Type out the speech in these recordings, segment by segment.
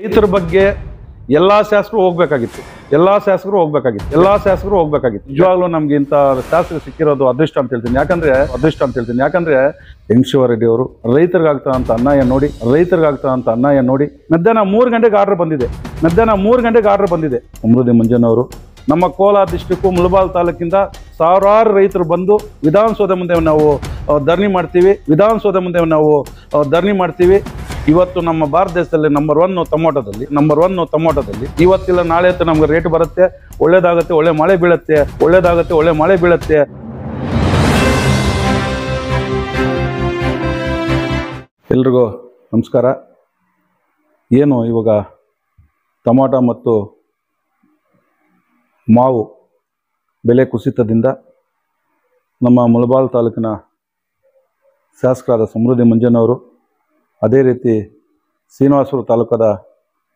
ರೈತರ ಬಗ್ಗೆ ಎಲ್ಲಾ ಶಾಸಕರು ಹೋಗ್ಬೇಕಾಗಿತ್ತು ನಿಜವಾಗ್ಲೂ ನಮ್ಗೆ ಇಂತ ಶಾಸಕರು ಸಿಕ್ಕಿರೋದು ಅದೃಷ್ಟ ಅಂತ ಹೇಳ್ತೀನಿ ಯಾಕಂದ್ರೆ ಯಂಗಶಿವ ರೆಡ್ಡಿ ಅವರು ರೈತರಿಗಾಗ್ತಾರಂತ ಅನ್ಯಾಯ ನೋಡಿ ಮಧ್ಯಾಹ್ನ 3 ಗಂಟೆಗೆ ಆರ್ಡರ್ ಬಂದಿದೆ ಸಮೃದ್ಧಿ ಮಂಜನವರು ನಮ್ಮ ಕೋಲಾರ ಡಿಸ್ಟ್ರಿಕ್ಟ್ ಮುಳಬಾಲ್ ತಾಲೂಕಿಂದ ಸಾವಿರಾರು ರೈತರು ಬಂದು ವಿಧಾನಸೌಧ ಮುಂದೆ ನಾವು ಧರಣಿ ಮಾಡ್ತೀವಿ ಇವತ್ತು ನಮ್ಮ ಭಾರತ ದೇಶದಲ್ಲಿ ನಂಬರ್ 1 ಟೊಮೊಟೊದಲ್ಲಿ ಇವತ್ತಿಲ್ಲ ನಾಳೆ ಅಂತ ನಮ್ಗೆ ರೇಟ್ ಬರುತ್ತೆ, ಒಳ್ಳೇದಾಗುತ್ತೆ, ಒಳ್ಳೆ ಮಳೆ ಬೀಳುತ್ತೆ. ಎಲ್ರಿಗೂ ನಮಸ್ಕಾರ. ಏನು ಇವಾಗ ಟೊಮೊಟೊ ಮತ್ತು ಮಾವು ಬೆಲೆ ಕುಸಿತದಿಂದ ನಮ್ಮ ಮುಳಬಾಲ್ ತಾಲೂಕಿನ ಶಾಸಕರಾದ ಸಮೃದ್ಧಿ ಮಂಜನವರು, ಅದೇ ರೀತಿ ಶ್ರೀನಿವಾಸಪುರ ತಾಲೂಕಾದ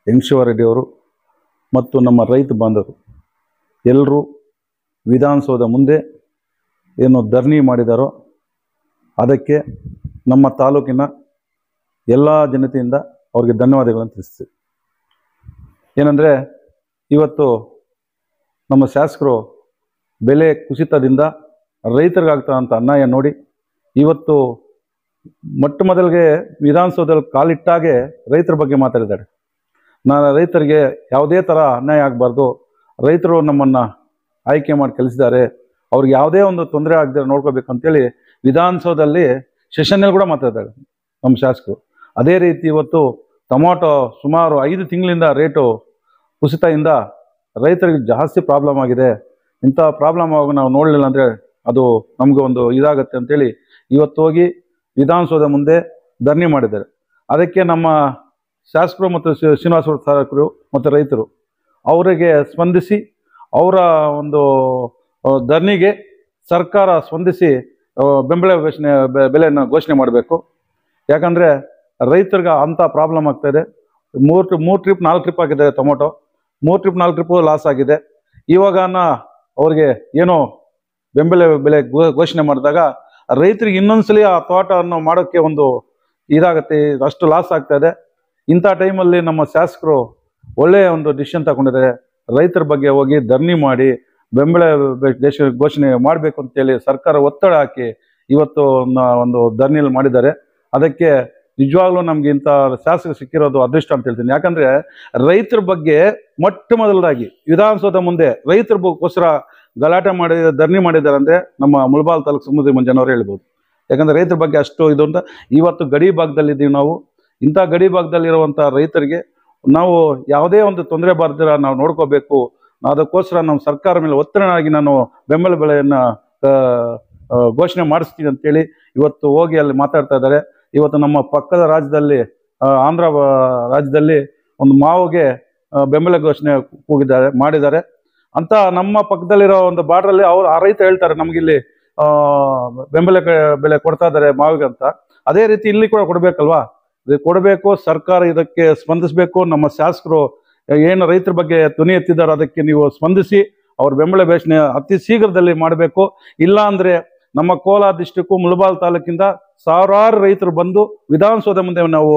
ಯಂಗಶಿವ ರೆಡ್ಡಿ ಅವರು ಮತ್ತು ನಮ್ಮ ರೈತ ಬಾಂಧವರು ಎಲ್ಲರೂ ವಿಧಾನಸೌಧ ಮುಂದೆ ಏನು ಧರಣಿ ಮಾಡಿದಾರೋ ಅದಕ್ಕೆ ನಮ್ಮ ತಾಲೂಕಿನ ಎಲ್ಲ ಜನತೆಯಿಂದ ಅವ್ರಿಗೆ ಧನ್ಯವಾದಗಳನ್ನು ತಿಳಿಸ್ತೀವಿ. ಏನಂದರೆ ಇವತ್ತು ನಮ್ಮ ಶಾಸಕರು ಬೆಲೆ ಕುಸಿತದಿಂದ ರೈತರಿಗಾಗ್ತಾರಂತ ಅನ್ಯಾಯ ನೋಡಿ ಇವತ್ತು ಮೊಟ್ಟ ಮೊದಲಿಗೆ ವಿಧಾನಸೌಧದಲ್ಲಿ ಕಾಲಿಟ್ಟಾಗೆ ರೈತರ ಬಗ್ಗೆ ಮಾತಾಡಿದ್ದಾರೆ. ರೈತರಿಗೆ ಯಾವುದೇ ಥರ ಅನ್ಯಾಯ ಆಗಬಾರ್ದು, ರೈತರು ನಮ್ಮನ್ನು ಆಯ್ಕೆ ಮಾಡಿ ಕಳಿಸಿದ್ದಾರೆ, ಅವ್ರಿಗೆ ಯಾವುದೇ ಒಂದು ತೊಂದರೆ ಆಗದೆ ನೋಡ್ಕೋಬೇಕು ಅಂತೇಳಿ ವಿಧಾನಸೌಧದಲ್ಲಿ ಸೆಷನ್ನಲ್ಲಿ ಕೂಡ ಮಾತಾಡಿದ್ದಾರೆ ನಮ್ಮ ಶಾಸಕರು. ಅದೇ ರೀತಿ ಇವತ್ತು ಟೊಮೊಟೊ ಸುಮಾರು 5 ತಿಂಗಳಿಂದ ರೇಟು ಕುಸಿತದಿಂದ ರೈತರಿಗೆ ಜಾಸ್ತಿ ಪ್ರಾಬ್ಲಮ್ ಆಗಿದೆ. ಇಂಥ ಪ್ರಾಬ್ಲಮ್ ಆಗಿ ನಾವು ನೋಡಲಿಲ್ಲ ಅಂದರೆ ಅದು ನಮಗೆ ಒಂದು ಇದಾಗತ್ತೆ ಅಂತೇಳಿ ಇವತ್ತು ಹೋಗಿ ವಿಧಾನಸೌಧ ಮುಂದೆ ಧರಣಿ ಮಾಡಿದ್ದಾರೆ. ಅದಕ್ಕೆ ನಮ್ಮ ಶಾಸಕರು ಮತ್ತು ಶ್ರೀನಿವಾಸಪುರ ಶಾಸಕರು ಮತ್ತು ರೈತರು ಅವರಿಗೆ ಸ್ಪಂದಿಸಿ ಅವರ ಒಂದು ಧರಣಿಗೆ ಸರ್ಕಾರ ಸ್ಪಂದಿಸಿ ಬೆಲೆಯನ್ನು ಘೋಷಣೆ ಮಾಡಬೇಕು. ಯಾಕಂದರೆ ರೈತರಿಗೆ ಅಂಥ ಪ್ರಾಬ್ಲಮ್ ಆಗ್ತಾಯಿದೆ. 4 ಟ್ರಿಪ್ ಆಗಿದೆ ಟೊಮೊಟೊ, 3 ಟ್ರಿಪ್ ಲಾಸ್ ಆಗಿದೆ. ಇವಾಗ ಅವ್ರಿಗೆ ಏನೋ ಬೆಲೆ ಘೋಷಣೆ ಮಾಡಿದಾಗ ರೈತರಿಗೆ ಇನ್ನೊಂದ್ಸಲಿ ಆ ತೋಟವನ್ನು ಮಾಡೋಕ್ಕೆ ಒಂದು ಇದಾಗುತ್ತೆ, ಅಷ್ಟು ಲಾಸ್ ಆಗ್ತಾ ಇದೆ. ಇಂಥ ಟೈಮಲ್ಲಿ ನಮ್ಮ ಶಾಸಕರು ಒಳ್ಳೆಯ ಒಂದು ಡಿಸಿಷನ್ ತಗೊಂಡಿದ್ದಾರೆ. ರೈತರ ಬಗ್ಗೆ ಹೋಗಿ ಧರಣಿ ಮಾಡಿ ಘೋಷಣೆ ಮಾಡಬೇಕು ಅಂತೇಳಿ ಸರ್ಕಾರ ಒತ್ತಡ ಹಾಕಿ ಇವತ್ತು ಒಂದು ಧರಣಿಯಲ್ಲಿ ಮಾಡಿದ್ದಾರೆ. ಅದಕ್ಕೆ ನಿಜವಾಗ್ಲೂ ನಮ್ಗೆ ಇಂಥ ಶಾಸಕರು ಸಿಕ್ಕಿರೋದು ಅದೃಷ್ಟ ಅಂತ ಹೇಳ್ತೀನಿ. ಯಾಕಂದರೆ ರೈತರ ಬಗ್ಗೆ ಮೊಟ್ಟ ಮೊದಲದಾಗಿ ವಿಧಾನಸೌಧ ಮುಂದೆ ರೈತರಿಗೋಸ್ಕರ ಧರಣಿ ಮಾಡಿದ್ದಾರೆ ಅಂದರೆ ನಮ್ಮ ಮುಳಬಾಲ್ ತಾಲೂಕು ಸಮೃದ್ಧಿ ಮಂಜನವರು ಹೇಳ್ಬೋದು. ಯಾಕಂದರೆ ರೈತರ ಬಗ್ಗೆ ಅಷ್ಟು ಇದು ಅಂತ ಇವತ್ತು ಗಡಿ ಭಾಗದಲ್ಲಿದ್ದೀವಿ ನಾವು. ಇಂಥ ಗಡಿ ಭಾಗದಲ್ಲಿರುವಂಥ ರೈತರಿಗೆ ನಾವು ಯಾವುದೇ ಒಂದು ತೊಂದರೆ ಬಾರ್ದಿರ ನಾವು ನೋಡ್ಕೋಬೇಕು. ಅದಕ್ಕೋಸ್ಕರ ನಮ್ಮ ಸರ್ಕಾರ ಮೇಲೆ ಒತ್ತಡನಾಗಿ ನಾನು ಬೆಂಬಲ ಬೆಲೆಯನ್ನು ಘೋಷಣೆ ಮಾಡಿಸ್ತೀನಿ ಅಂತೇಳಿ ಇವತ್ತು ಹೋಗಿ ಅಲ್ಲಿ ಮಾತಾಡ್ತಾ ಇದ್ದಾರೆ. ಇವತ್ತು ನಮ್ಮ ಪಕ್ಕದ ರಾಜ್ಯದಲ್ಲಿ ಆಂಧ್ರ ರಾಜ್ಯದಲ್ಲಿ ಒಂದು ಮಾವಿಗೆ ಬೆಂಬಲ ಘೋಷಣೆ ಮಾಡಿದ್ದಾರೆ ಅಂತ ನಮ್ಮ ಪಕ್ಕದಲ್ಲಿರೋ ಒಂದು ಬಾರ್ಡ್ರಲ್ಲಿ ಆ ರೈತ ಹೇಳ್ತಾರೆ ನಮಗಿಲ್ಲಿ ಬೆಲೆ ಕೊಡ್ತಾ ಇದ್ದಾರೆ ಮಾವಿಗೆ ಅಂತ. ಅದೇ ರೀತಿ ಇಲ್ಲಿ ಕೂಡ ಕೊಡಬೇಕಲ್ವಾ, ಇದು ಕೊಡಬೇಕು. ಸರ್ಕಾರ ಇದಕ್ಕೆ ಸ್ಪಂದಿಸಬೇಕು. ನಮ್ಮ ಶಾಸಕರು ಏನು ರೈತರ ಬಗ್ಗೆ ಧ್ವನಿ ಎತ್ತಿದ್ದಾರೆ ಅದಕ್ಕೆ ನೀವು ಸ್ಪಂದಿಸಿ ಅವ್ರ ಬೆಂಬಲ ಘೋಷಣೆ ಅತಿ ಶೀಘ್ರದಲ್ಲಿ ಮಾಡಬೇಕು. ಇಲ್ಲ ಅಂದರೆ ನಮ್ಮ ಕೋಲಾರ ಡಿಸ್ಟ್ರಿಕ್ಟ್ ಮುಳಬಾಲ್ ತಾಲೂಕಿಂದ ಸಾವಿರಾರು ರೈತರು ಬಂದು ವಿಧಾನಸೌಧ ಮುಂದೆ ನಾವು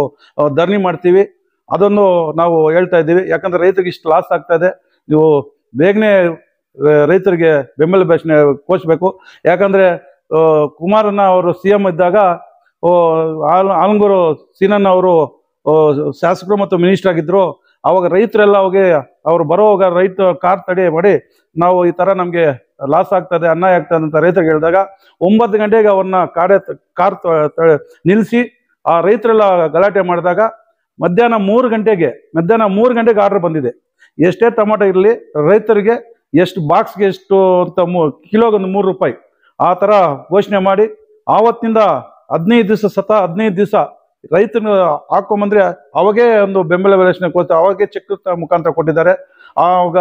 ಧರಣಿ ಮಾಡ್ತೀವಿ. ಅದನ್ನು ನಾವು ಹೇಳ್ತಾ ಇದ್ದೀವಿ. ಯಾಕಂದರೆ ರೈತರಿಗೆ ಇಷ್ಟು ಲಾಸ್ ಆಗ್ತಾ ಇದೆ. ನೀವು ಬೇಗನೆ ರೈತರಿಗೆ ಬೆಂಬಲ ಘೋಷಣೆ ಘೋಷಿಸಬೇಕು. ಯಾಕಂದರೆ ಕುಮಾರಣ್ಣ ಅವರು CM ಇದ್ದಾಗ ಆಲಂಗೂರು ಸೀನಣ್ಣ ಅವರು ಶಾಸಕರು ಮತ್ತು ಮಿನಿಸ್ಟರ್ ಆಗಿದ್ದರು. ಅವಾಗ ರೈತರೆಲ್ಲ ಅವ್ರು ಬರೋವಾಗ ರೈತ ಕಾರ್ ತಡೆ ಮಾಡಿ ನಾವು ಈ ಥರ ನಮಗೆ ಲಾಸ್ ಆಗ್ತದೆ, ಅನ್ಯಾಯ ಆಗ್ತದೆ ಅಂತ ರೈತರಿಗೆ ಹೇಳಿದಾಗ 9 ಗಂಟೆಗೆ ಅವ್ರನ್ನ ಕಾರ್ ನಿಲ್ಲಿಸಿ ಆ ರೈತರೆಲ್ಲ ಗಲಾಟೆ ಮಾಡಿದಾಗ ಮಧ್ಯಾಹ್ನ 3 ಗಂಟೆಗೆ ಆರ್ಡರ್ ಬಂದಿದೆ. ಎಷ್ಟೇ ಟೊಮೊಟೊ ಇರಲಿ ರೈತರಿಗೆ ಎಷ್ಟು ಬಾಕ್ಸ್ಗೆ ಎಷ್ಟು ಅಂತ ಕಿಲೋಗೊಂದು 3 ರೂಪಾಯಿ ಆ ಥರ ಘೋಷಣೆ ಮಾಡಿ ಆವತ್ತಿಂದ 15 ದಿವಸ ರೈತನ ಹಾಕೊಂಬಂದ್ರೆ ಅವಾಗೇ ಒಂದು ಬೆಂಬಲ ಘೋಷಣೆ ಅವಾಗೇ ಚೆಕ್ ಮುಖಾಂತರ ಕೊಟ್ಟಿದ್ದಾರೆ. ಆವಾಗ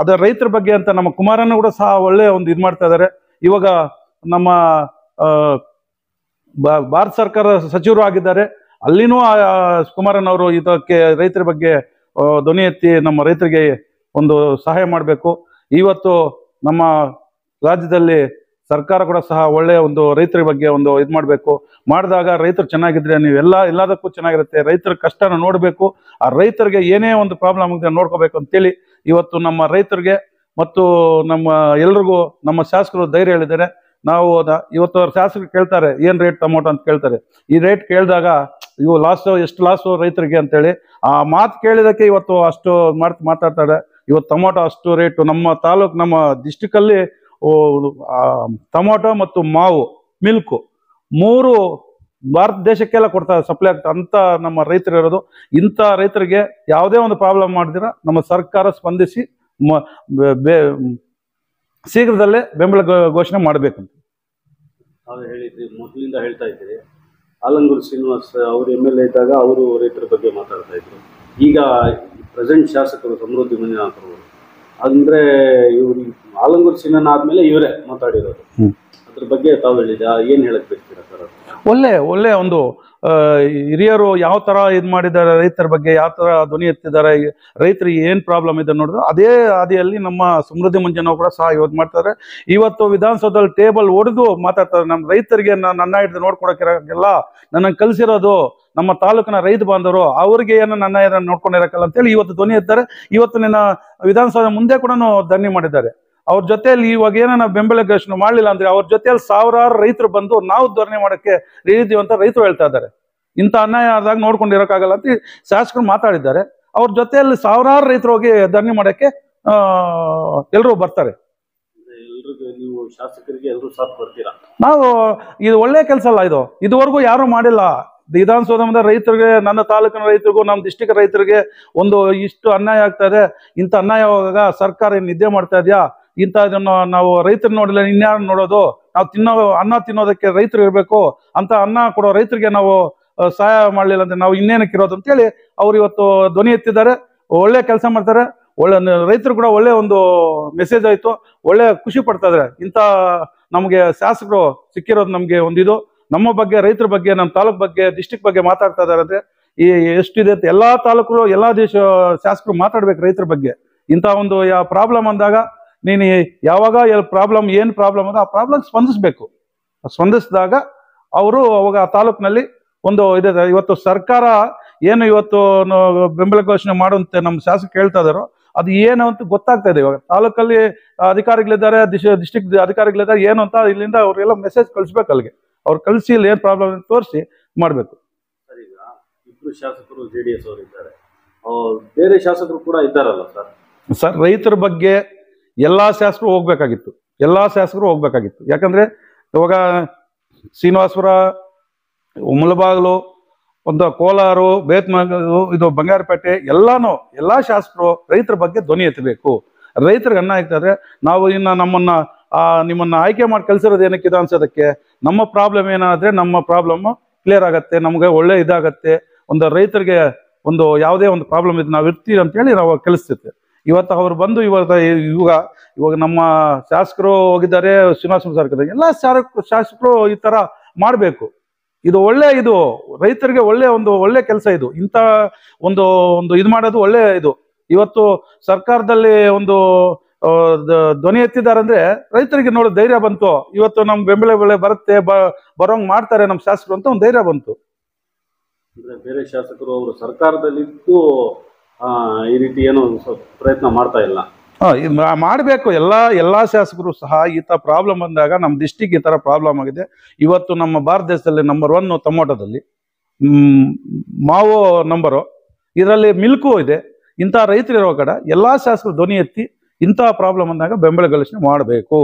ಅದರ ರೈತರ ಬಗ್ಗೆ ಅಂತ ನಮ್ಮ ಕುಮಾರಣ್ಣ ಕೂಡ ಸಹ ಒಳ್ಳೆ ಒಂದು ಇದು ಮಾಡ್ತಾ ಇದ್ದಾರೆ. ಇವಾಗ ನಮ್ಮ ಭಾರತ ಸರ್ಕಾರ ಸಚಿವರು ಆಗಿದ್ದಾರೆ. ಅಲ್ಲಿನೂ ಕುಮಾರಣ್ಣ ಅವರು ಇದಕ್ಕೆ ರೈತರ ಬಗ್ಗೆ ಧ್ವನಿ ಎತ್ತಿ ನಮ್ಮ ರೈತರಿಗೆ ಒಂದು ಸಹಾಯ ಮಾಡಬೇಕು. ಇವತ್ತು ನಮ್ಮ ರಾಜ್ಯದಲ್ಲಿ ಸರ್ಕಾರ ಕೂಡ ಸಹ ಒಳ್ಳೆ ಒಂದು ರೈತರ ಬಗ್ಗೆ ಒಂದು ಇದು ಮಾಡಬೇಕು. ಮಾಡಿದಾಗ ರೈತರು ಚೆನ್ನಾಗಿದ್ರೆ ಎಲ್ಲದಕ್ಕೂ ಚೆನ್ನಾಗಿರುತ್ತೆ. ರೈತರ ಕಷ್ಟನ ನೋಡಬೇಕು, ಆ ರೈತರಿಗೆ ಏನೇ ಒಂದು ಪ್ರಾಬ್ಲಮ್ ಇದೆ ನೋಡ್ಕೋಬೇಕು ಅಂತೇಳಿ ಇವತ್ತು ನಮ್ಮ ರೈತರಿಗೆ ಮತ್ತು ನಮ್ಮ ಎಲ್ರಿಗೂ ನಮ್ಮ ಶಾಸಕರು ಧೈರ್ಯ ಹೇಳಿದ್ದಾರೆ. ನಾವು ಇವತ್ತು ಶಾಸಕರು ಕೇಳ್ತಾರೆ ಏನ್ ರೇಟ್ ಟೊಮೊಟೊ ಅಂತ ಕೇಳ್ತಾರೆ. ಈ ರೇಟ್ ಕೇಳಿದಾಗ ಇವು ಎಷ್ಟು ಲಾಸು ರೈತರಿಗೆ ಅಂತೇಳಿ ಆ ಮಾತು ಕೇಳಿದಕ್ಕೆ ಇವತ್ತು ಅಷ್ಟು ಮಾತಾಡ್ತಾರೆ. ಇವತ್ತು ಟೊಮೊಟೊ ಅಷ್ಟು ರೇಟು ನಮ್ಮ ತಾಲೂಕು ನಮ್ಮ ಡಿಸ್ಟಿಕಲ್ಲಿ ಟೊಮೊಟೊ ಮತ್ತು ಮಾವು ಮಿಲ್ಕು 3 ಭಾರತ ದೇಶಕ್ಕೆಲ್ಲ ಕೊಡ್ತಾರೆ, ಸಪ್ಲೈ ಆಗ್ತಾ ಅಂತ ನಮ್ಮ ರೈತರು ಇರೋದು. ಇಂಥ ರೈತರಿಗೆ ಯಾವುದೇ ಒಂದು ಪ್ರಾಬ್ಲಮ್ ಮಾಡಿದಿರ ನಮ್ಮ ಸರ್ಕಾರ ಸ್ಪಂದಿಸಿ ಶೀಘ್ರದಲ್ಲೇ ಬೆಂಬಲ ಘೋಷಣೆ ಮಾಡಬೇಕಂತ ತಾವು ಹೇಳಿದ್ರಿ, ಮೊದಲಿಂದ ಹೇಳ್ತಾ ಇದ್ದೀರಿ. ಆಲಂಗೂರು ಶ್ರೀನಿವಾಸ್ ಅವರು MLA ಇದ್ದಾಗ ಅವರು ರೈತರ ಬಗ್ಗೆ ಮಾತಾಡ್ತಾ ಇದ್ರು. ಈಗ ಪ್ರೆಸೆಂಟ್ ಶಾಸಕರು ಸಮೃದ್ಧಿ ಮಂಜುನಾಥ್ ಅವರು ಅಂದ್ರೆ ಇವರು ಆಲಂಗೂರು ಶ್ರೀನಿವಾಸ್ ಆದ್ಮೇಲೆ ಇವರೇ ಮಾತಾಡಿರೋದು. ಅದ್ರ ಬಗ್ಗೆ ತಾವು ಹೇಳಿದ ಏನ್ ಹೇಳಕ್ ಬಯಸ್ತೀರಾ ಸರ್? ಒಳ್ಳೆ ಒಂದು ಹಿರಿಯರು ಯಾವ ತರ ಇದು ಮಾಡಿದ್ದಾರೆ, ರೈತರ ಬಗ್ಗೆ ಯಾವ ತರ ಧ್ವನಿ ಎತ್ತಿದ್ದಾರೆ, ರೈತರಿಗೆ ಏನ್ ಪ್ರಾಬ್ಲಮ್ ಇದೆ ನೋಡಿದ್ರು ಅದೇ ಹಾದಿಯಲ್ಲಿ ನಮ್ಮ ಸಮೃದ್ಧಿ ಮಂಜನವರು ಕೂಡ ಸಹ ಇವತ್ತು ಮಾಡ್ತಾರೆ. ಇವತ್ತು ವಿಧಾನಸೌಧದಲ್ಲಿ ಟೇಬಲ್ ಹೊಡೆದು ಮಾತಾಡ್ತಾರೆ, ನಮ್ಮ ರೈತರಿಗೆ ನನ್ನ ಹಿಡಿದು ನೋಡ್ಕೊಡಕ್ಕಿರಲ್ಲ, ನನಗೆ ಕಲಿಸಿರೋದು ನಮ್ಮ ತಾಲೂಕಿನ ರೈತ ಬಾಂಧವರು, ಅವ್ರಿಗೆ ಏನೋ ನನ್ನ ನೋಡ್ಕೊಂಡಿರಕ್ಕಲ್ಲ ಅಂತೇಳಿ ಇವತ್ತು ಧ್ವನಿ ಎತ್ತಾರೆ. ಇವತ್ತು ನಿನ್ನ ವಿಧಾನಸೌಧ ಮುಂದೆ ಕೂಡ ಧರಣಿ ಮಾಡಿದ್ದಾರೆ. ಅವ್ರ ಜೊತೆಯಲ್ಲಿ ಇವಾಗ ಏನೋ ಬೆಂಬಲ ಘೋಷಣೆ ಮಾಡಲಿಲ್ಲ ಅಂದ್ರೆ ಅವ್ರ ಜೊತೆಯಲ್ಲಿ ಸಾವಿರಾರು ರೈತರು ಬಂದು ನಾವು ಧರಣಿ ಮಾಡಕ್ಕೆ ಇಳಿದೀವಿ ಅಂತ ರೈತರು ಹೇಳ್ತಾ ಇದ್ದಾರೆ. ಇಂಥ ಅನ್ಯಾಯ ಆದಾಗ ನೋಡ್ಕೊಂಡಿರೋಕ್ಕಾಗಲ್ಲ ಅಂತ ಶಾಸಕರು ಮಾತಾಡಿದ್ದಾರೆ. ಅವ್ರ ಜೊತೆಯಲ್ಲಿ ಸಾವಿರಾರು ರೈತರು ಹೋಗಿ ಧರಣಿ ಮಾಡಕ್ಕೆ ಎಲ್ಲರೂ ಬರ್ತಾರೆ. ನೀವು ಶಾಸಕರಿಗೆ ಎಲ್ಲರೂ ಸಾಥ್ ಕೊಡ್ತೀರಾ? ನಾವು ಇದು ಒಳ್ಳೆ ಕೆಲಸ ಅಲ್ಲ, ಇದುವರೆಗೂ ಯಾರು ಮಾಡಿಲ್ಲ. ವಿಧಾನಸೌಧದ ರೈತರಿಗೆ, ನನ್ನ ತಾಲೂಕಿನ ರೈತರಿಗೂ, ನಮ್ಮ ಡಿಸ್ಟಿಕ್ ರೈತರಿಗೆ ಒಂದು ಇಷ್ಟು ಅನ್ಯಾಯ ಆಗ್ತಾ ಇದೆ. ಇಂಥ ಅನ್ಯಾಯವಾಗ ಸರ್ಕಾರ ನಿದ್ದೆ ಮಾಡ್ತಾ ಇದೆಯಾ? ಇಂಥದನ್ನು ನಾವು ರೈತರು ನೋಡಿಲ್ಲ ಇನ್ಯಾರು ನೋಡೋದು? ನಾವು ಅನ್ನ ತಿನ್ನೋದಕ್ಕೆ ರೈತರು ಇರಬೇಕು, ಅಂತ ಅನ್ನ ಕೊಡೋ ರೈತರಿಗೆ ನಾವು ಸಹಾಯ ಮಾಡಲಿಲ್ಲ ಅಂದ್ರೆ ನಾವು ಇನ್ನೇನಕ್ಕೆ ಇರೋದು ಅಂತೇಳಿ ಅವ್ರು ಇವತ್ತು ಧ್ವನಿ ಎತ್ತಿದ್ದಾರೆ. ಒಳ್ಳೆ ಕೆಲಸ ಮಾಡ್ತಾರೆ. ಒಳ್ಳೆ ರೈತರು ಕೂಡ ಒಳ್ಳೆ ಒಂದು ಮೆಸೇಜ್ ಆಯ್ತು, ಒಳ್ಳೆ ಖುಷಿ ಪಡ್ತಾ ಇದಾರೆ. ಇಂಥ ನಮಗೆ ಶಾಸಕರು ಸಿಕ್ಕಿರೋದು ನಮ್ಗೆ ಒಂದಿದು. ನಮ್ಮ ಬಗ್ಗೆ, ರೈತರ ಬಗ್ಗೆ, ನಮ್ಮ ತಾಲೂಕ್ ಬಗ್ಗೆ, ಡಿಸ್ಟಿಕ್ ಬಗ್ಗೆ ಮಾತಾಡ್ತಾ ಇದಾರೆ ಅಂದ್ರೆ ಎಷ್ಟಿದೆ ಅಂತ ಎಲ್ಲಾ ತಾಲೂಕರು, ಎಲ್ಲಾ ಶಾಸಕರು ಮಾತಾಡ್ಬೇಕು ರೈತರ ಬಗ್ಗೆ. ಇಂಥ ಒಂದು ಪ್ರಾಬ್ಲಮ್ ಅಂದಾಗ ನೀನು ಯಾವಾಗ ಏನ್ ಪ್ರಾಬ್ಲಮ್ ಅದ ಆ ಪ್ರಾಬ್ಲಮ್ ಸ್ಪಂದಿಸ್ಬೇಕು. ಸ್ಪಂದಿಸಿದಾಗ ಅವರು ಅವಾಗ ಆ ತಾಲೂಕಿನಲ್ಲಿ ಒಂದು ಇದೆ. ಇವತ್ತು ಸರ್ಕಾರ ಏನು ಇವತ್ತು ಬೆಂಬಲ ಘೋಷಣೆ ಮಾಡುವಂತೆ ನಮ್ಮ ಶಾಸಕ ಹೇಳ್ತಾ ಇದಾರೋ ಅದು ಏನು ಅಂತ ಗೊತ್ತಾಗ್ತಾ ಇದೆ. ಇವಾಗ ತಾಲೂಕಲ್ಲಿ ಅಧಿಕಾರಿಗಳಿದ್ದಾರೆ, ಡಿಸ್ಟಿಕ್ ಅಧಿಕಾರಿಗಳಿದ್ದಾರೆ, ಏನು ಅಂತ ಇಲ್ಲಿಂದ ಅವ್ರಿಗೆಲ್ಲ ಮೆಸೇಜ್ ಕಳಿಸ್ಬೇಕು. ಅಲ್ಲಿಗೆ ಅವ್ರು ಕಳಿಸಿ ಇಲ್ಲಿ ಏನ್ ಪ್ರಾಬ್ಲಮ್ ಅಂತ ತೋರಿಸಿ ಮಾಡಬೇಕು. ಸರ್, ಈಗ ಇಬ್ರು ಶಾಸಕರು JDS ಅವರು ಇದ್ದಾರೆ, ಬೇರೆ ಶಾಸಕರು ಕೂಡ ಇದ್ದಾರಲ್ಲ ಸರ್? ರೈತರ ಬಗ್ಗೆ ಎಲ್ಲಾ ಶಾಸಕರು ಹೋಗ್ಬೇಕಾಗಿತ್ತು. ಯಾಕಂದ್ರೆ ಇವಾಗ ಶ್ರೀನಿವಾಸಪುರ, ಮುಳಬಾಗಿಲು, ಒಂದು ಕೋಲಾರ, ಬೇತ್ಮಂಗಲು, ಇದು ಬಂಗಾರಪೇಟೆ ಎಲ್ಲಾ ಶಾಸಕರು ರೈತರ ಬಗ್ಗೆ ಧ್ವನಿ ಎತ್ತಬೇಕು. ರೈತರಿಗೆ ಅನ್ನ ಆಗ್ತದೆ. ನಾವು ಇನ್ನು ನಿಮ್ಮನ್ನ ಆಯ್ಕೆ ಮಾಡಿ ಕಳ್ಸಿರೋದು ಏನಕ್ಕೆ ವಿಧಾನಸೌಧಕ್ಕೆ? ನಮ್ಮ ಪ್ರಾಬ್ಲಮ್ ಏನಾದ್ರೆ ನಮ್ಮ ಪ್ರಾಬ್ಲಮ್ ಕ್ಲಿಯರ್ ಆಗತ್ತೆ, ನಮ್ಗೆ ಒಳ್ಳೆ ಇದಾಗತ್ತೆ. ಒಂದು ರೈತರಿಗೆ ಒಂದು ಯಾವುದೇ ಒಂದು ಪ್ರಾಬ್ಲಮ್ ಇದೆ ನಾವು ಇರ್ತೀವಿ ಅಂತೇಳಿ ನಾವು ಕಳಿಸ್ತಿರ್ತೀವಿ. ಇವತ್ತು ಅವ್ರು ಬಂದು ಇವಾಗ ನಮ್ಮ ಶಾಸಕರು ಹೋಗಿದ್ದಾರೆ, ಶ್ರೀನಿವಾಸ ಸರ್ಕಾರ ಎಲ್ಲ ಶಾಸಕರು ಈ ತರ ಮಾಡಬೇಕು. ಇದು ರೈತರಿಗೆ ಒಳ್ಳೆ ಕೆಲಸ. ಇಂಥ ಒಂದು ಇದು ಮಾಡೋದು ಒಳ್ಳೆ ಇದು. ಇವತ್ತು ಸರ್ಕಾರದಲ್ಲಿ ಒಂದು ಧ್ವನಿ ಎತ್ತಿದ್ದಾರೆ ಅಂದ್ರೆ ರೈತರಿಗೆ ನೋಡೋ ಧೈರ್ಯ ಬಂತು. ಇವತ್ತು ನಮ್ ಬೆಂಬಲ ಬರುತ್ತೆ, ಬರೋಂಗ್ ಮಾಡ್ತಾರೆ ನಮ್ಮ ಶಾಸಕರು ಅಂತ ಒಂದು ಧೈರ್ಯ ಬಂತು. ಬೇರೆ ಶಾಸಕರು ಅವರು ಸರ್ಕಾರದಲ್ಲಿದ್ದು ಈ ರೀತಿ ಏನೋ ಪ್ರಯತ್ನ ಮಾಡ್ತಾ ಇಲ್ಲ. ಮಾಡಬೇಕು. ಎಲ್ಲಾ ಶಾಸಕರು ಸಹ ಈ ತರ ಪ್ರಾಬ್ಲಮ್ ಬಂದಾಗ, ನಮ್ಮ ಡಿಸ್ಟಿಕ್ ಈ ತರ ಪ್ರಾಬ್ಲಮ್ ಆಗಿದೆ. ಇವತ್ತು ನಮ್ಮ ಭಾರತ ದೇಶದಲ್ಲಿ ನಂಬರ್ 1 ಟೊಮೊಟೊದಲ್ಲಿ, ಮಾವು ನಂಬರು, ಇದರಲ್ಲಿ ಮಿಲ್ಕು ಇದೆ. ಇಂಥ ರೈತರು ಇರೋ ಕಡೆ ಎಲ್ಲಾ ಶಾಸಕರು ಧ್ವನಿ ಎತ್ತಿ ಇಂಥ ಪ್ರಾಬ್ಲಮ್ ಅಂದಾಗ ಬೆಂಬಲ ಘೋಷಣೆ ಮಾಡಬೇಕು.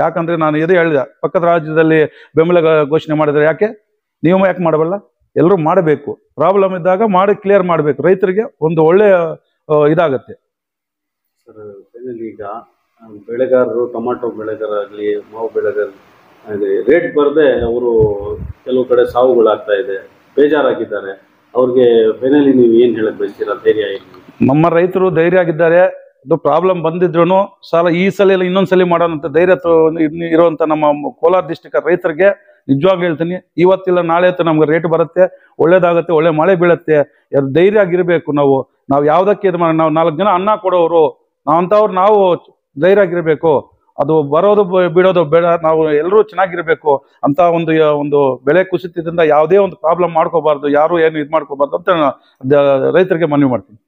ಯಾಕಂದ್ರೆ ನಾನು ಎದೆ ಹೇಳಿದೆ, ಪಕ್ಕದ ರಾಜ್ಯದಲ್ಲಿ ಬೆಂಬಲ ಘೋಷಣೆ ಮಾಡಿದ್ರೆ ಯಾಕೆ ನೀವು ಯಾಕೆ ಮಾಡಬಲ್ಲ? ಎಲ್ಲರೂ ಮಾಡಬೇಕು. ಪ್ರಾಬ್ಲಮ್ ಇದ್ದಾಗ ಮಾಡಿ ಕ್ಲಿಯರ್ ಮಾಡಬೇಕು. ರೈತರಿಗೆ ಒಂದು ಒಳ್ಳೆ ಇದಾಗತ್ತೆ. ಸರ್, ಈಗ ಬೆಳೆಗಾರರು, ಟೊಮಾಟೊ ಬೆಳೆಗಾರಾಗಲಿ, ಮಾವು ಬೆಳೆಗಾರಲಿ ರೇಟ್ ಬರದೆ ಅವರು ಕೆಲವು ಕಡೆ ಸಾವುಗಳಾಗ್ತಾ ಇದೆ, ಬೇಜಾರಾಗಿದ್ದಾರೆ. ಅವ್ರಿಗೆ ಫೈನಲಿ ನೀವು ಏನ್ ಹೇಳಕ್ ಬಯಸ್ತೀರಾ? ಧೈರ್ಯ ನಮ್ಮ ರೈತರು ಧೈರ್ಯ ಆಗಿದ್ದಾರೆ. ಅದು ಪ್ರಾಬ್ಲಮ್ ಬಂದಿದ್ರು ಈ ಸಲ ಇಲ್ಲ ಇನ್ನೊಂದ್ಸಲಿ ಮಾಡೋಣಂತ ಧೈರ್ಯ ಇರುವಂತ ನಮ್ಮ ಕೋಲಾರ ಡಿಸ್ಟಿಕ್ ರೈತರಿಗೆ ನಿಜವಾಗ್ಲೂ ಹೇಳ್ತೀನಿ, ಇವತ್ತಿಲ್ಲ ನಾಳೆ ಅಂತ ನಮ್ಗೆ ರೇಟ್ ಬರುತ್ತೆ, ಒಳ್ಳೇದಾಗತ್ತೆ, ಒಳ್ಳೆ ಮಳೆ ಬೀಳುತ್ತೆ. ಧೈರ್ಯ ಆಗಿರ್ಬೇಕು. ನಾವು ಯಾವ್ದಕ್ಕೆ ನಾವು 4 ಜನ ಅನ್ನ ಕೊಡೋರು, ನಾವು ಧೈರ್ಯ ಆಗಿರ್ಬೇಕು. ಅದು ಬರೋದು ಬಿಡೋದು ಬೇಡ, ನಾವು ಎಲ್ಲರೂ ಚೆನ್ನಾಗಿರ್ಬೇಕು ಅಂತ ಒಂದು ಬೆಲೆ ಕುಸಿತದಿಂದ ಯಾವುದೇ ಒಂದು ಪ್ರಾಬ್ಲಮ್ ಮಾಡ್ಕೋಬಾರ್ದು, ಯಾರು ಏನು ಇದು ಮಾಡ್ಕೋಬಾರ್ದು ಅಂತ ರೈತರಿಗೆ ಮನವಿ ಮಾಡ್ತೀನಿ.